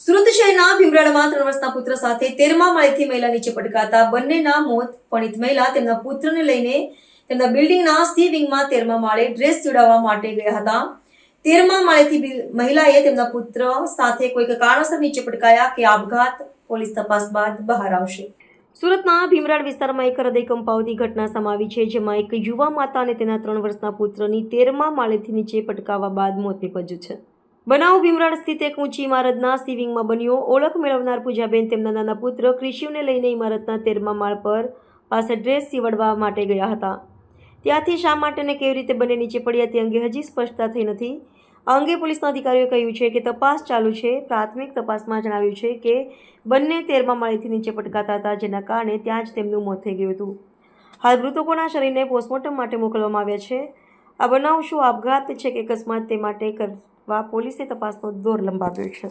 સુરત શહેરના ભીમરાળમાં 3 વર્ષના પુત્ર સાથે 13મા માળેથી મહિલા નીચે પટકાતા બંનેના મોત. પણિત મહિલા તેમના પુત્રને લઈને તેમના બિલ્ડિંગના સી વિંગમાં 13મા માળે ડ્રેસ સીવડાવવા માટે ગયા હતા. 13મા માળેથી મહિલાએ તેમના પુત્ર સાથે કોઈક કારણસર નીચે પટકાયા કે આપઘાત, પોલીસ તપાસ બાદ બહાર આવશે. સુરતના ભીમરાળ વિસ્તારમાં એક હૃદય કંપાવતી ઘટના સામે આવી છે, જેમાં એક યુવા માતા અને તેના 3 વર્ષના પુત્રની 13મા માળેથી નીચે પટકાવવા બાદ મોત નીપજ્યું છે. બનાવ ભીમરાળ સ્થિત એક ઊંચી ઇમારતના સી વિંગમાં બન્યો. ઓળખ મેળવનાર પૂજાબેન તેમના નાના પુત્ર ક્રિશિવને લઈને ઇમારતના 13મા માળ પર પાસે ડ્રેસ સીવડવા માટે ગયા હતા. ત્યાંથી શા માટે અને કેવી રીતે બંને નીચે પડ્યા તે અંગે હજી સ્પષ્ટતા થઈ નથી. આ અંગે પોલીસના અધિકારીઓએ કહ્યું છે કે તપાસ ચાલુ છે. પ્રાથમિક તપાસમાં જણાવ્યું છે કે બંને 13મા માળેથી નીચે પટકાતા હતા, જેના કારણે ત્યાં જ તેમનું મોત થઈ ગયું હતું. હાલ મૃતકોના શરીરને પોસ્ટમોર્ટમ માટે મોકલવામાં આવ્યા છે. આ બનાવ શું આપઘાત છે કે અકસ્માત તે માટે કરવા પોલીસે તપાસનો દોર લંબાવ્યો છે.